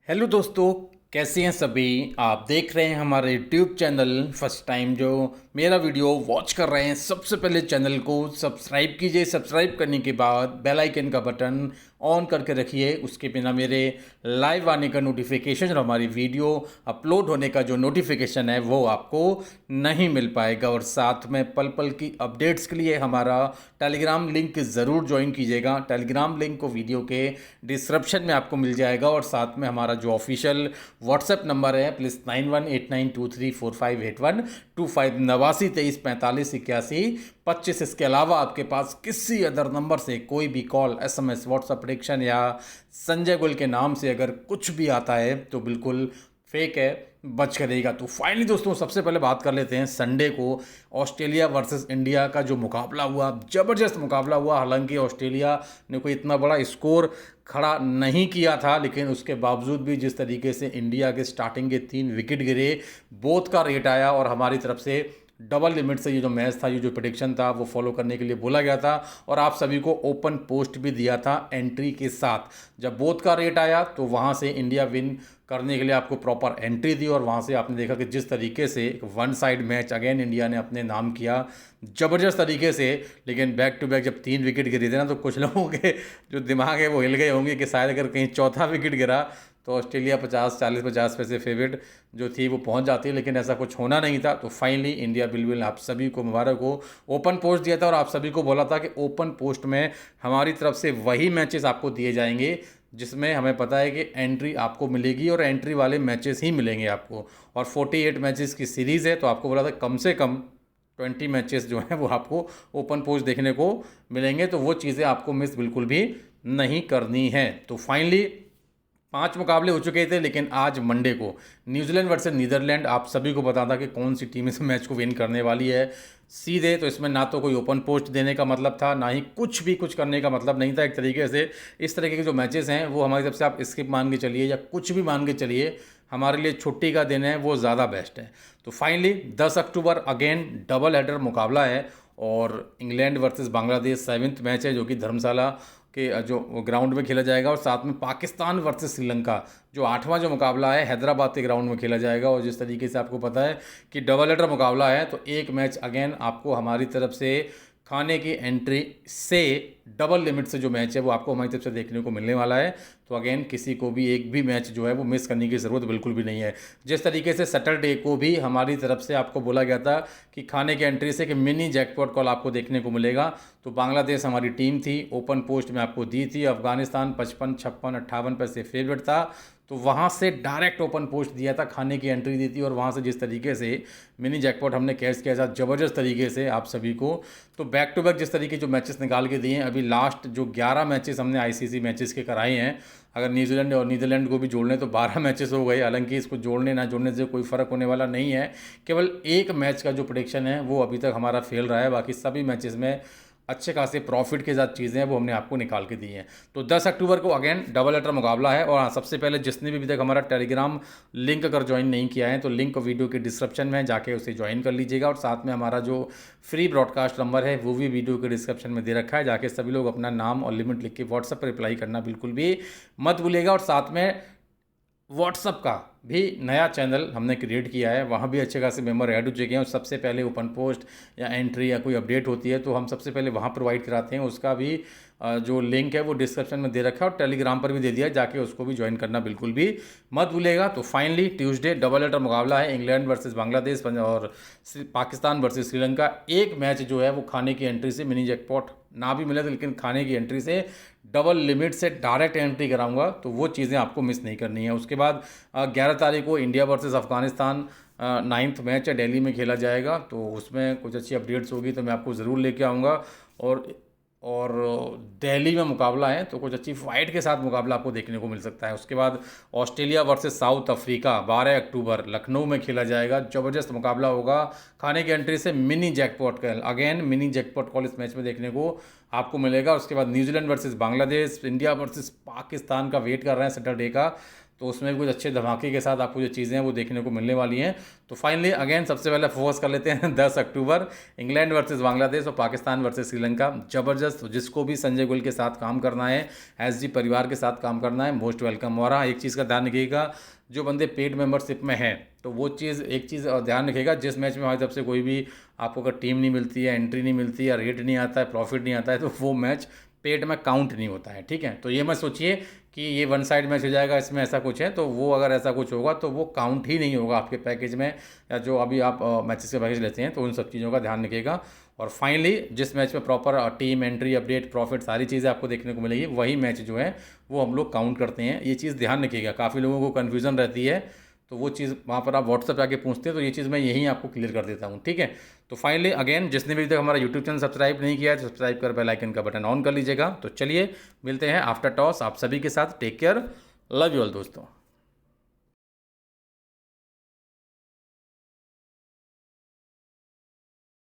Hello दोस्तों, कैसे हैं सभी। आप देख रहे हैं हमारे यूट्यूब चैनल। फर्स्ट टाइम जो मेरा वीडियो वॉच कर रहे हैं, सबसे पहले चैनल को सब्सक्राइब कीजिए। सब्सक्राइब करने के बाद बेल आइकन का बटन ऑन करके रखिए। उसके बिना मेरे लाइव आने का नोटिफिकेशन और हमारी वीडियो अपलोड होने का जो नोटिफिकेशन है वो आपको नहीं मिल पाएगा। और साथ में पल पल की अपडेट्स के लिए हमारा टेलीग्राम लिंक ज़रूर ज्वाइन कीजिएगा। टेलीग्राम लिंक को वीडियो के डिस्क्रिप्शन में आपको मिल जाएगा। और साथ में हमारा जो ऑफिशियल व्हाट्सएप नंबर है +918923458125 8923458125। इसके अलावा आपके पास किसी अदर नंबर से कोई भी कॉल, SMS, व्हाट्सएप प्रेडिक्शन या संजय गुल के नाम से अगर कुछ भी आता है तो बिल्कुल फेक है, बच करेगा। तो फाइनली दोस्तों, सबसे पहले बात कर लेते हैं संडे को ऑस्ट्रेलिया वर्सेस इंडिया का जो मुकाबला हुआ। ज़बरदस्त मुकाबला हुआ। हालांकि ऑस्ट्रेलिया ने कोई इतना बड़ा स्कोर खड़ा नहीं किया था, लेकिन उसके बावजूद भी जिस तरीके से इंडिया के स्टार्टिंग के 3 विकेट गिरे, बोथ का रेट आया और हमारी तरफ से डबल लिमिट से ये जो मैच था, ये जो प्रेडिक्शन था, वो फॉलो करने के लिए बोला गया था। और आप सभी को ओपन पोस्ट भी दिया था एंट्री के साथ। जब बोथ का रेट आया तो वहाँ से इंडिया विन करने के लिए आपको प्रॉपर एंट्री दी। और वहाँ से आपने देखा कि जिस तरीके से एक one side match again India ने अपने नाम किया ज़बरदस्त तरीके से। लेकिन बैक टू बैक जब 3 विकेट गिरे थे ना, तो कुछ लोगों के जो दिमाग है वो हिल गए होंगे कि शायद अगर कहीं चौथा विकेट गिरा तो ऑस्ट्रेलिया 50-40-50 पैसे फेवरेट जो थी वो पहुंच जाती है। लेकिन ऐसा कुछ होना नहीं था। तो फाइनली इंडिया बिल्कुल आप सभी को मुबारक हो, ओपन पोस्ट दिया था। और आप सभी को बोला था कि ओपन पोस्ट में हमारी तरफ से वही मैचेस आपको दिए जाएंगे जिसमें हमें पता है कि एंट्री आपको मिलेगी और एंट्री वाले मैचेस ही मिलेंगे आपको। और 48 मैचेस की सीरीज़ है, तो आपको बोला था कम से कम 20 मैचेस जो हैं वो आपको ओपन पोस्ट देखने को मिलेंगे। तो वो चीज़ें आपको मिस बिल्कुल भी नहीं करनी है। तो फाइनली 5 मुकाबले हो चुके थे, लेकिन आज मंडे को न्यूजीलैंड वर्सेस नीदरलैंड, आप सभी को पता था कि कौन सी टीम इस मैच को विन करने वाली है सीधे। तो इसमें ना तो कोई ओपन पोस्ट देने का मतलब था, ना ही कुछ करने का मतलब नहीं था। एक तरीके से इस तरीके के जो मैचेस हैं वो हमारी तरफ से आप स्किप मान के चलिए या कुछ भी मान के चलिए, हमारे लिए छुट्टी का दिन है वो ज़्यादा बेस्ट है। तो फाइनली 10 अक्टूबर अगेन डबल हेडर मुकाबला है। और England versus Bangladesh 7th match है जो कि धर्मशाला के जो ग्राउंड में खेला जाएगा। और साथ में पाकिस्तान वर्सेस श्रीलंका जो 8वां जो मुकाबला है हैदराबाद के ग्राउंड में खेला जाएगा। और जिस तरीके से आपको पता है कि डबल हेडर मुकाबला है, तो एक मैच अगेन आपको हमारी तरफ से खाने की एंट्री से डबल लिमिट से जो मैच है वो आपको हमारी तरफ से देखने को मिलने वाला है। तो अगेन किसी को भी एक भी मैच जो है वो मिस करने की ज़रूरत बिल्कुल भी नहीं है। जिस तरीके से सैटरडे को भी हमारी तरफ से आपको बोला गया था कि खाने की एंट्री से कि मिनी जैकपॉट कॉल आपको देखने को मिलेगा। तो बांग्लादेश हमारी टीम थी, ओपन पोस्ट में आपको दी थी। अफगानिस्तान 55, 56, 58 पैसे फेवरेट था, तो वहाँ से डायरेक्ट ओपन पोस्ट दिया था, खाने की एंट्री दी थी। और वहाँ से जिस तरीके से मिनी जैकपॉट हमने कैश किया था ज़बरदस्त तरीके से आप सभी को। तो बैक टू बैक जिस तरीके जो मैचेस निकाल के दिए हैं, अभी लास्ट जो 11 मैचेस हमने ICC मैचेस के कराए हैं, अगर न्यूजीलैंड और नीदरलैंड को भी जोड़ लें तो 12 मैचेस हो गए। हालांकि इसको जोड़ने ना जोड़ने से कोई फ़र्क होने वाला नहीं है। केवल एक मैच का जो प्रेडिक्शन है वो अभी तक हमारा फेल रहा है। बाकी सभी मैचेस में अच्छे खासे प्रॉफिट के साथ चीज़ें हैं वो हमने आपको निकाल के दी हैं। तो 10 अक्टूबर को अगेन डबल हेडर मुकाबला है। और हाँ, सबसे पहले जिसने भी अभी तक हमारा टेलीग्राम लिंक अगर ज्वाइन नहीं किया है तो लिंक वीडियो के डिस्क्रिप्शन में जाके उसे ज्वाइन कर लीजिएगा। और साथ में हमारा जो फ्री ब्रॉडकास्ट नंबर है वो भी वीडियो के डिस्क्रिप्शन में दे रखा है। जाके सभी लोग अपना नाम और लिमिट लिख के व्हाट्सएप पर रिप्लाई करना बिल्कुल भी मत भूलिएगा। और साथ में व्हाट्सअप का भी नया चैनल हमने क्रिएट किया है, वहाँ भी अच्छे खासे मेंबर ऐड हो चुके हैं। और सबसे पहले ओपन पोस्ट या एंट्री या कोई अपडेट होती है तो हम सबसे पहले वहाँ प्रोवाइड कराते हैं। उसका भी जो लिंक है वो डिस्क्रिप्शन में दे रखा है और टेलीग्राम पर भी दे दिया है, जाके उसको भी ज्वाइन करना बिल्कुल भी मत भूलिएगा। तो फाइनली ट्यूसडे डबल हेडर मुकाबला है, इंग्लैंड वर्सेस बांग्लादेश और पाकिस्तान वर्सेस श्रीलंका। एक मैच जो है वो खाने की एंट्री से मिनी जैकपॉट ना भी मिले तो, लेकिन खाने की एंट्री से डबल लिमिट से डायरेक्ट एंट्री कराऊंगा, तो वो चीज़ें आपको मिस नहीं करनी है। उसके बाद 11 तारीख को India versus Afghanistan 9th match है, दिल्ली में खेला जाएगा। तो उसमें कुछ अच्छी अपडेट्स होगी तो मैं आपको ज़रूर लेके आऊँगा। और दिल्ली में मुकाबला है तो कुछ अच्छी फाइट के साथ मुकाबला आपको देखने को मिल सकता है। उसके बाद ऑस्ट्रेलिया वर्सेस साउथ अफ्रीका 12 अक्टूबर लखनऊ में खेला जाएगा। ज़बरदस्त मुकाबला होगा खाने की एंट्री से मिनी जैकपॉट का। अगेन मिनी जैकपॉट कॉल इस मैच में देखने को आपको मिलेगा। उसके बाद New Zealand versus Bangladesh, India versus Pakistan का वेट कर रहे हैं सैटरडे का। तो उसमें भी कुछ अच्छे धमाके के साथ आपको जो चीज़ें हैं वो देखने को मिलने वाली हैं। तो फाइनली अगेन सबसे पहले फोकस कर लेते हैं 10 अक्टूबर, इंग्लैंड वर्सेस बांग्लादेश और पाकिस्तान वर्सेस श्रीलंका। ज़बरदस्त, तो जिसको भी संजय गुल के साथ काम करना है, एसजी परिवार के साथ काम करना है, मोस्ट वेलकम। और हाँ, एक चीज़ का ध्यान रखिएगा, जो बंदे पेड मेंबरशिप में हैं तो वो चीज़, एक चीज़ ध्यान रखिएगा, जिस मैच में हमारी तरफ से कोई भी आपको अगर टीम नहीं मिलती है, एंट्री नहीं मिलती है, रेट नहीं आता है, प्रॉफिट नहीं आता है, तो वो मैच पेड में काउंट नहीं होता है, ठीक है। तो ये मत सोचिए कि ये वन साइड मैच हो जाएगा, इसमें ऐसा कुछ है, तो वो अगर ऐसा कुछ होगा तो वो काउंट ही नहीं होगा आपके पैकेज में, या जो अभी आप मैचेस के पैकेज लेते हैं, तो उन सब चीज़ों का ध्यान रखिएगा। और फाइनली जिस मैच में proper team entry, update, profit, सारी चीज़ें आपको देखने को मिलेगी, वही मैच जो है वो हम लोग काउंट करते हैं। ये चीज़ ध्यान रखिएगा, काफ़ी लोगों को कन्फ्यूज़न रहती है, तो वो चीज़ वहाँ पर आप व्हाट्सएप आके पूछते हैं, तो ये चीज़ मैं यहीं आपको क्लियर कर देता हूँ, ठीक है। तो फाइनली अगेन, जिसने भी अभी तक हमारा यूट्यूब चैनल सब्सक्राइब नहीं किया है तो सब्सक्राइब कर बेल आइकन का बटन ऑन कर लीजिएगा। तो चलिए मिलते हैं आफ्टर टॉस आप सभी के साथ। Take care, love you all दोस्तों।